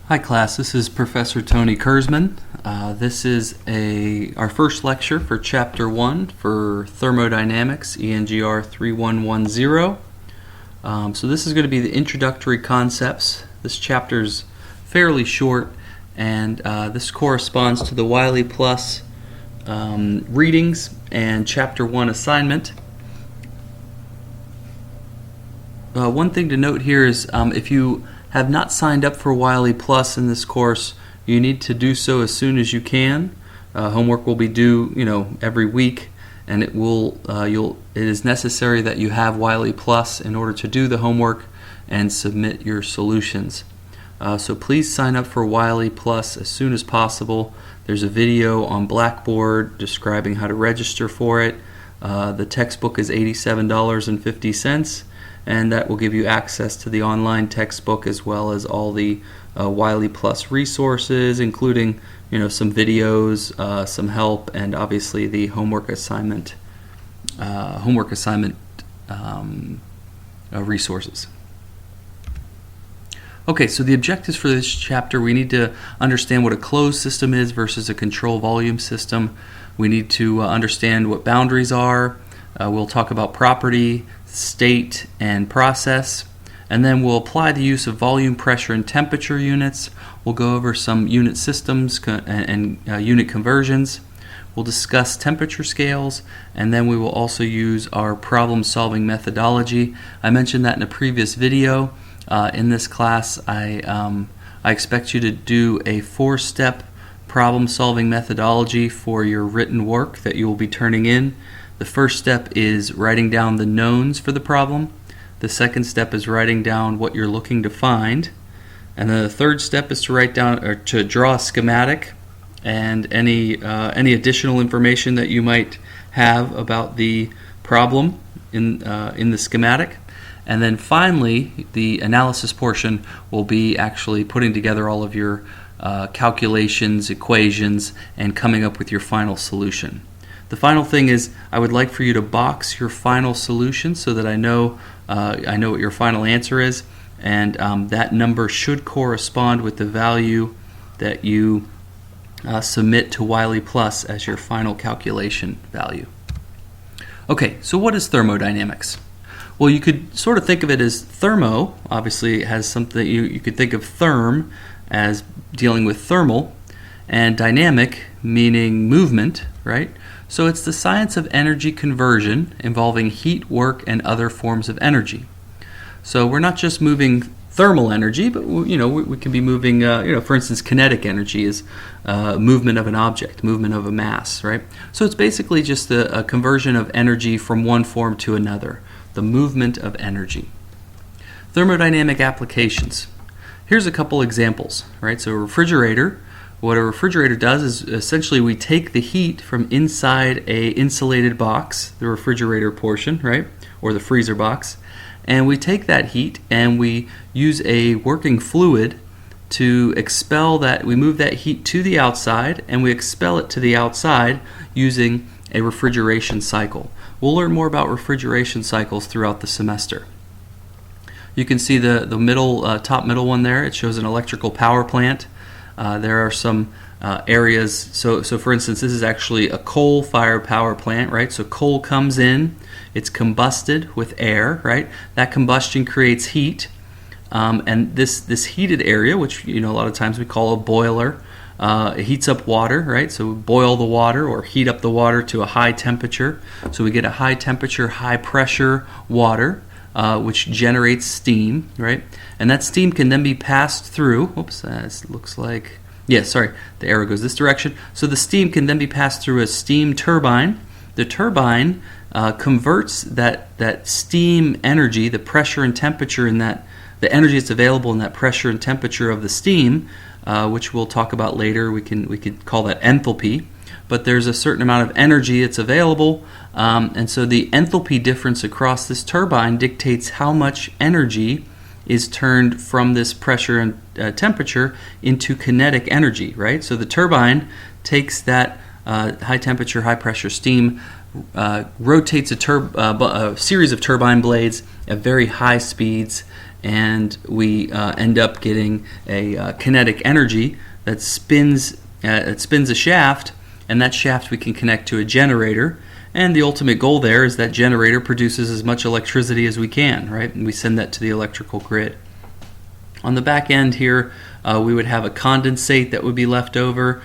Hi class, this is Professor Tony Kurzman. This is our first lecture for Chapter 1 for Thermodynamics, ENGR3110. So this is going to be the introductory concepts. This chapter is fairly short, and this corresponds to the Wiley Plus readings and Chapter 1 assignment. One thing to note here is if you have not signed up for Wiley Plus in this course, you need to do so as soon as you can. Homework will be due, every week, and it is necessary that you have Wiley Plus in order to do the homework and submit your solutions. So please sign up for Wiley Plus as soon as possible. There's a video on Blackboard describing how to register for it. The textbook is $87.50. And that will give you access to the online textbook as well as all the Wiley Plus resources, including some videos, some help, and obviously the homework assignment resources. Okay, so the objectives for this chapter: we need to understand what a closed system is versus a control volume system. We need to understand what boundaries are. We'll talk about property, state, and process, and then we'll apply the use of volume, pressure, and temperature units. We'll go over some unit systems and unit conversions. We'll discuss temperature scales, and then we will also use our problem-solving methodology. I mentioned that in a previous video. In this class, I expect you to do a 4-step problem-solving methodology for your written work that you will be turning in. The first step is writing down the knowns for the problem. The second step is writing down what you're looking to find. And then the third step is to write down or to draw a schematic and any additional information that you might have about the problem in the schematic. And then finally, the analysis portion will be actually putting together all of your calculations, equations, and coming up with your final solution. The final thing is I would like for you to box your final solution so that I know what your final answer is, and that number should correspond with the value that you submit to Wiley Plus as your final calculation value. Okay, so what is thermodynamics? Well, you could sort of think of it as thermo. Obviously, it has something you could think of therm as dealing with thermal, and dynamic meaning movement, right? So it's the science of energy conversion involving heat, work, and other forms of energy. So we're not just moving thermal energy, but we can be moving, for instance, kinetic energy is movement of an object, movement of a mass, right? So it's basically just a conversion of energy from one form to another, the movement of energy. Thermodynamic applications. Here's a couple examples, right? So a refrigerator. What a refrigerator does is essentially we take the heat from inside a insulated box, the refrigerator portion, right, or the freezer box, and we take that heat and we use a working fluid to expel that. We move that heat to the outside and we expel it to the outside using a refrigeration cycle. We'll learn more about refrigeration cycles throughout the semester. You can see the top middle one there. It shows an electrical power plant. There are some areas, so for instance, this is actually a coal-fired power plant, right? So coal comes in, it's combusted with air, right? That combustion creates heat, and this heated area, which a lot of times we call a boiler, it heats up water, right? So we boil the water or heat up the water to a high temperature. So we get a high temperature, high pressure water, which generates steam, right? And that steam can then be passed through, the arrow goes this direction. So the steam can then be passed through a steam turbine. The turbine converts that steam energy, the pressure and temperature in that, the energy that's available in that pressure and temperature of the steam, which we'll talk about later. We could call that enthalpy. But there's a certain amount of energy that's available, and so the enthalpy difference across this turbine dictates how much energy is turned from this pressure and temperature into kinetic energy, right? So the turbine takes that high temperature, high pressure steam, rotates a series of turbine blades at very high speeds, and we end up getting a kinetic energy that spins a shaft, and that shaft we can connect to a generator. And the ultimate goal there is that generator produces as much electricity as we can, right? And we send that to the electrical grid. On the back end here, we would have a condensate that would be left over.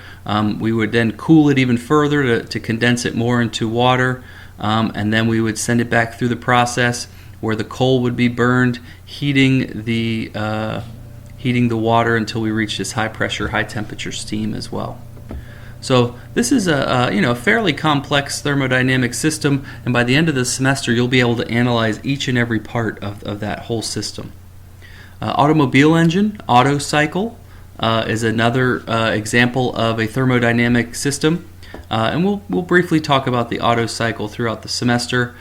We would then cool it even further to condense it more into water, and then we would send it back through the process where the coal would be burned, heating the water until we reach this high pressure, high temperature steam as well. So this is a fairly complex thermodynamic system, and by the end of the semester you'll be able to analyze each and every part of that whole system. Automobile engine, Otto cycle, is another example of a thermodynamic system, and we'll briefly talk about the Otto cycle throughout the semester.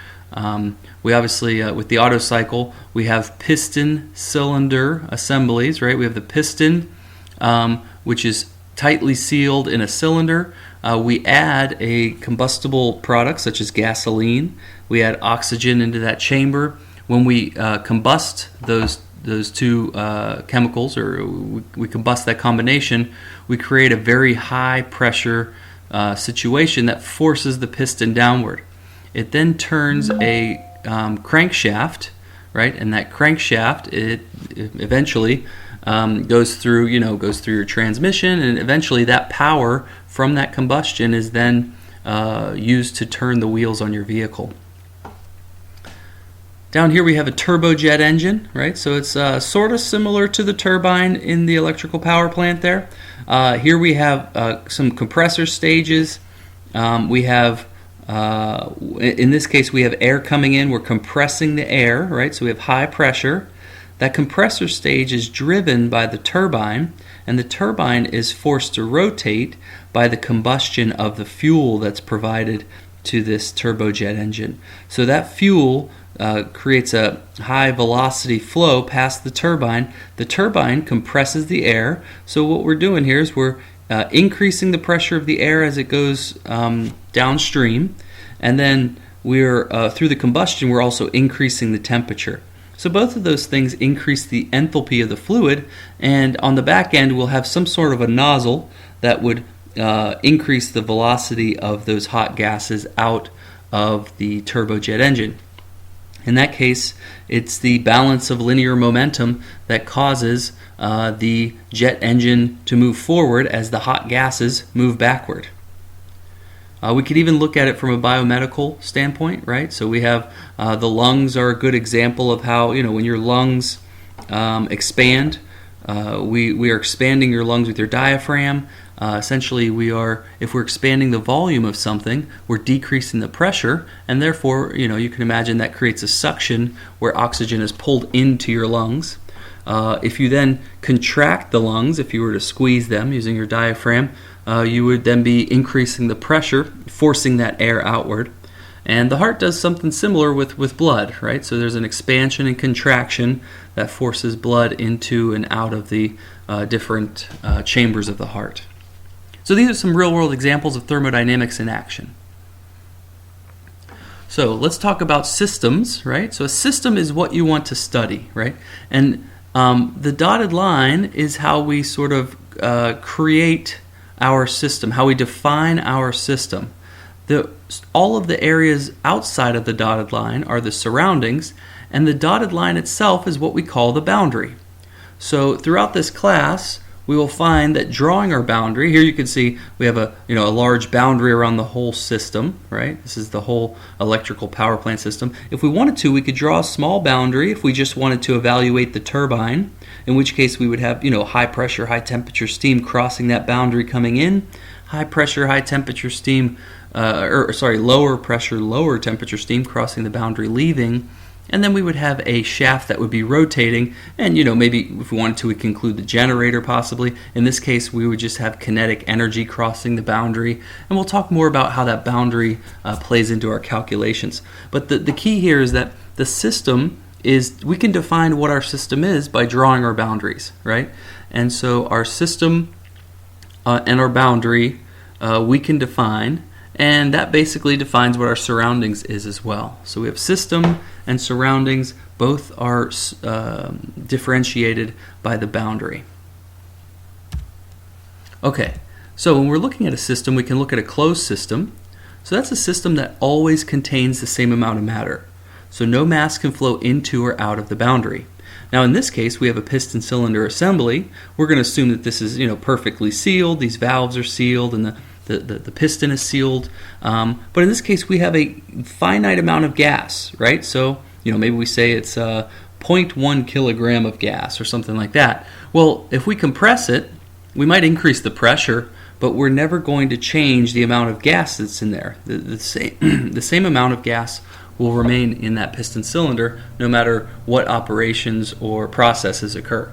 We obviously, with the Otto cycle, we have piston cylinder assemblies, right? We have the piston, which is tightly sealed in a cylinder. We add a combustible product such as gasoline. We add oxygen into that chamber. When we combust those two chemicals, or we combust that combination, we create a very high pressure situation that forces the piston downward. It then turns a crankshaft, right? And that crankshaft, it eventually goes through your transmission, and eventually that power from that combustion is then used to turn the wheels on your vehicle. Down here we have a turbojet engine, right? So it's sort of similar to the turbine in the electrical power plant there. Here we have some compressor stages. We have, in this case, we have air coming in. We're compressing the air, right? So we have high pressure. That compressor stage is driven by the turbine, and the turbine is forced to rotate by the combustion of the fuel that's provided to this turbojet engine. So that fuel creates a high velocity flow past the turbine. The turbine compresses the air. So what we're doing here is we're increasing the pressure of the air as it goes downstream, and then we're through the combustion we're also increasing the temperature. So both of those things increase the enthalpy of the fluid, and on the back end we'll have some sort of a nozzle that would increase the velocity of those hot gases out of the turbojet engine. In that case, it's the balance of linear momentum that causes the jet engine to move forward as the hot gases move backward. We could even look at it from a biomedical standpoint, right? So we have the lungs are a good example of how, when your lungs expand, we are expanding your lungs with your diaphragm. Essentially, if we're expanding the volume of something, we're decreasing the pressure, and therefore, you can imagine that creates a suction where oxygen is pulled into your lungs. If you then contract the lungs, if you were to squeeze them using your diaphragm, you would then be increasing the pressure, forcing that air outward. And the heart does something similar with blood, right? So there's an expansion and contraction that forces blood into and out of the different chambers of the heart. So these are some real-world examples of thermodynamics in action. So let's talk about systems, right? So a system is what you want to study, right? And the dotted line is how we sort of create our system, how we define our system. All of the areas outside of the dotted line are the surroundings, and the dotted line itself is what we call the boundary. So throughout this class, we will find that drawing our boundary, here you can see we have a large boundary around the whole system, right? This is the whole electrical power plant system. If we wanted to, we could draw a small boundary if we just wanted to evaluate the turbine, in which case we would have, high pressure, high temperature steam crossing that boundary coming in, high pressure, high temperature steam, lower pressure, lower temperature steam crossing the boundary leaving. And then we would have a shaft that would be rotating, and maybe if we wanted to, we could include the generator possibly. In this case, we would just have kinetic energy crossing the boundary, and we'll talk more about how that boundary plays into our calculations. But the key here is that the system is, we can define what our system is by drawing our boundaries, right? And so our system and our boundary we can define, and that basically defines what our surroundings is as well. So we have system and surroundings, Both are differentiated by the boundary. Okay, so when we're looking at a system, we can look at a closed system. So that's a system that always contains the same amount of matter. So no mass can flow into or out of the boundary. Now in this case, we have a piston cylinder assembly. We're going to assume that this is perfectly sealed. These valves are sealed and the piston is sealed. But in this case, we have a finite amount of gas, right? So maybe we say it's 0.1 kilogram of gas or something like that. Well, if we compress it, we might increase the pressure, but we're never going to change the amount of gas that's in there. The same amount of gas will remain in that piston cylinder no matter what operations or processes occur.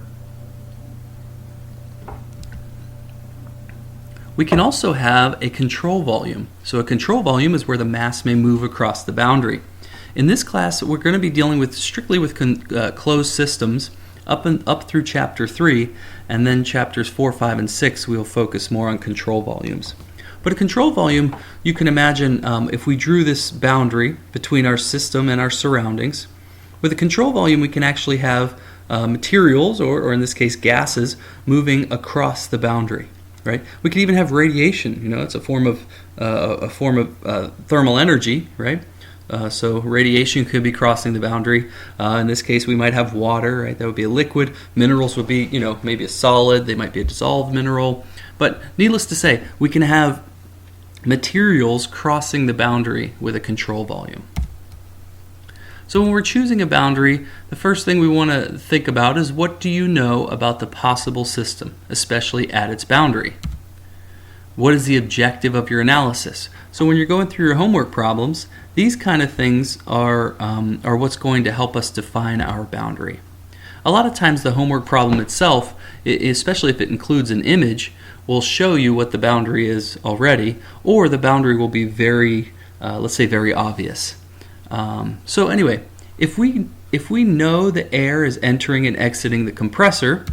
We can also have a control volume. So a control volume is where the mass may move across the boundary. In this class, we're going to be dealing strictly with closed systems up through Chapter 3, and then Chapters 4, 5, and 6 we'll focus more on control volumes. But a control volume, you can imagine if we drew this boundary between our system and our surroundings. With a control volume, we can actually have materials, or in this case gases, moving across the boundary. Right? We could even have radiation. It's a form of thermal energy, right? So radiation could be crossing the boundary. In this case, we might have water, right? That would be a liquid. Minerals would be, maybe a solid. They might be a dissolved mineral. But needless to say, we can have materials crossing the boundary with a control volume. So when we're choosing a boundary, the first thing we want to think about is, what do you know about the possible system, especially at its boundary? What is the objective of your analysis? So when you're going through your homework problems, these kind of things are what's going to help us define our boundary. A lot of times the homework problem itself, especially if it includes an image, will show you what the boundary is already, or the boundary will be very, let's say, very obvious. So anyway, if we know the air is entering and exiting the compressor,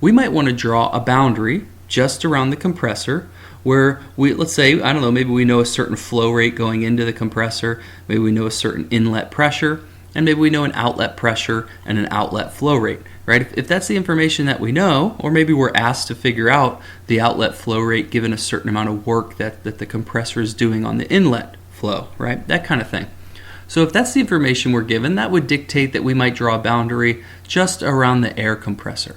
we might want to draw a boundary just around the compressor where let's say, maybe we know a certain flow rate going into the compressor, maybe we know a certain inlet pressure, and maybe we know an outlet pressure and an outlet flow rate, right? If that's the information that we know, or maybe we're asked to figure out the outlet flow rate given a certain amount of work that the compressor is doing on the inlet flow, right? That kind of thing. So if that's the information we're given, that would dictate that we might draw a boundary just around the air compressor.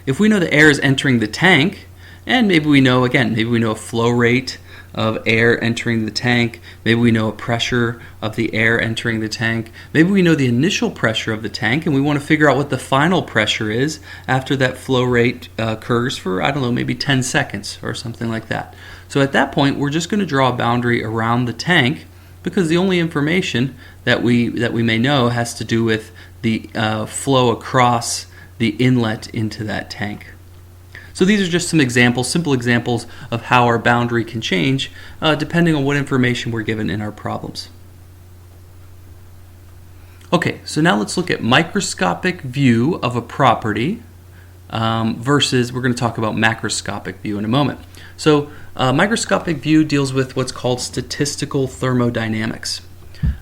If we know the air is entering the tank, and maybe we know a flow rate of air entering the tank, maybe we know a pressure of the air entering the tank, maybe we know the initial pressure of the tank, and we want to figure out what the final pressure is after that flow rate occurs for, maybe 10 seconds or something like that. So at that point, we're just going to draw a boundary around the tank, because the only information that we may know has to do with the flow across the inlet into that tank. So these are just some examples, simple examples of how our boundary can change depending on what information we're given in our problems. Okay, so now let's look at microscopic view of a property versus, we're going to talk about macroscopic view in a moment. So microscopic view deals with what's called statistical thermodynamics.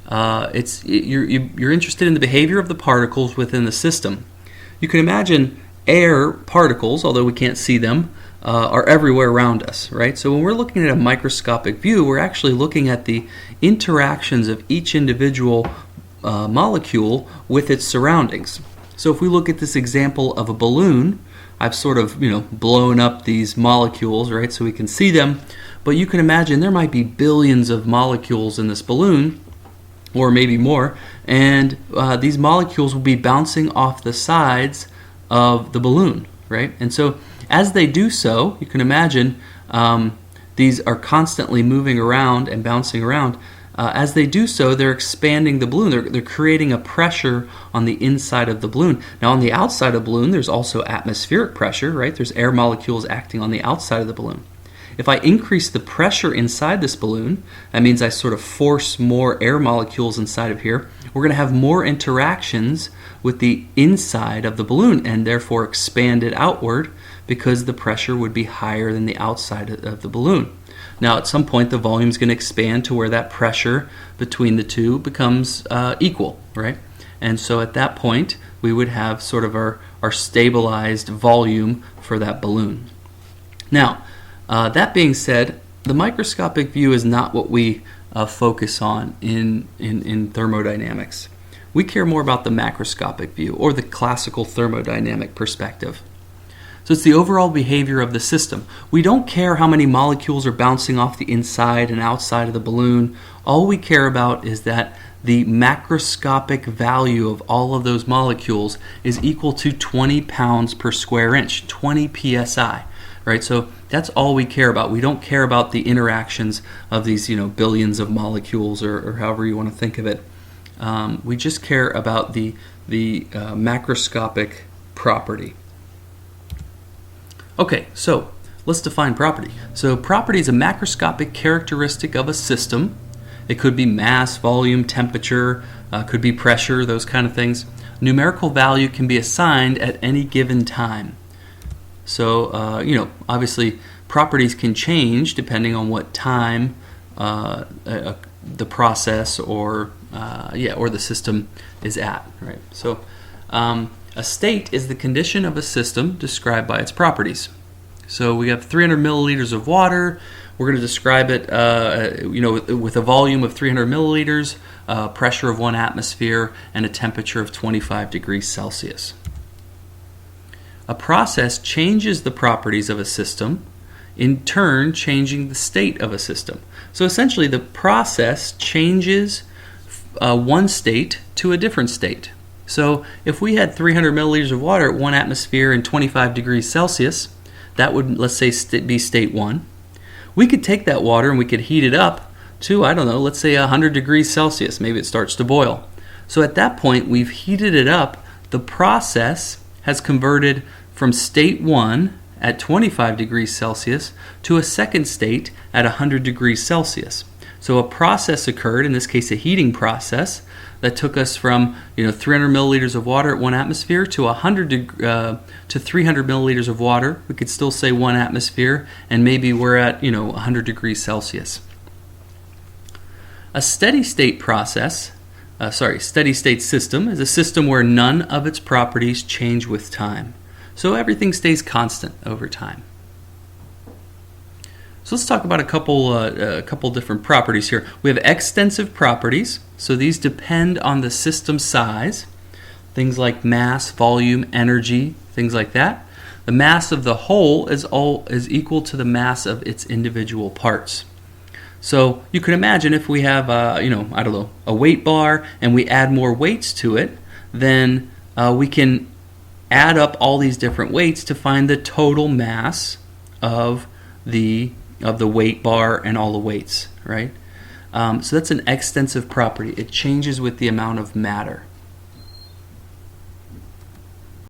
You're interested in the behavior of the particles within the system. You can imagine air particles, although we can't see them, are everywhere around us, right? So when we're looking at a microscopic view, we're actually looking at the interactions of each individual molecule with its surroundings. So if we look at this example of a balloon, I've sort of, blown up these molecules, right, so we can see them. But you can imagine there might be billions of molecules in this balloon, or maybe more, and these molecules will be bouncing off the sides of the balloon, right? And so as they do so, you can imagine these are constantly moving around and bouncing around. As they do so, they're expanding the balloon. They're creating a pressure on the inside of the balloon. Now, on the outside of the balloon, there's also atmospheric pressure, right? There's air molecules acting on the outside of the balloon. If I increase the pressure inside this balloon, that means I sort of force more air molecules inside of here. We're going to have more interactions with the inside of the balloon and therefore expand it outward because the pressure would be higher than the outside of the balloon. Now, at some point, the volume is going to expand to where that pressure between the two becomes equal, right? And so at that point, we would have sort of our stabilized volume for that balloon. Now, that being said, the microscopic view is not what we focus on in thermodynamics. We care more about the macroscopic view, or the classical thermodynamic perspective. So it's the overall behavior of the system. We don't care how many molecules are bouncing off the inside and outside of the balloon. All we care about is that the macroscopic value of all of those molecules is equal to 20 pounds per square inch, 20 psi. Right? So that's all we care about. We don't care about the interactions of these, billions of molecules, or however you want to think of it. We just care about the macroscopic property. Okay, so let's define property. So property is a macroscopic characteristic of a system. It could be mass, volume, temperature, could be pressure, those kind of things. Numerical value can be assigned at any given time. So, obviously properties can change depending on what time the process or the system is at, right? So, a state is the condition of a system described by its properties. So we have 300 milliliters of water. We're going to describe it, with a volume of 300 milliliters, pressure of 1 atmosphere, and a temperature of 25 degrees Celsius. A process changes the properties of a system, in turn changing the state of a system. So essentially the process changes one state to a different state. So if we had 300 milliliters of water at 1 atmosphere and 25 degrees Celsius, that would, let's say, be state 1. We could take that water and we could heat it up to, let's say 100 degrees Celsius. Maybe it starts to boil. So at that point, we've heated it up. The process has converted from state 1 at 25 degrees Celsius to a second state at 100 degrees Celsius. So a process occurred, in this case a heating process, that took us from 300 milliliters of water at 1 atmosphere to 300 milliliters of water. We could still say 1 atmosphere, and maybe we're at 100 degrees Celsius. A steady state steady state system is a system where none of its properties change with time. So everything stays constant over time. So let's talk about a couple different properties here. We have extensive properties. So these depend on the system size. Things like mass, volume, energy, things like that. The mass of the whole is equal to the mass of its individual parts. So you can imagine if we have a weight bar and we add more weights to it, then we can add up all these different weights to find the total mass of the weight bar and all the weights, right? So that's an extensive property. It changes with the amount of matter.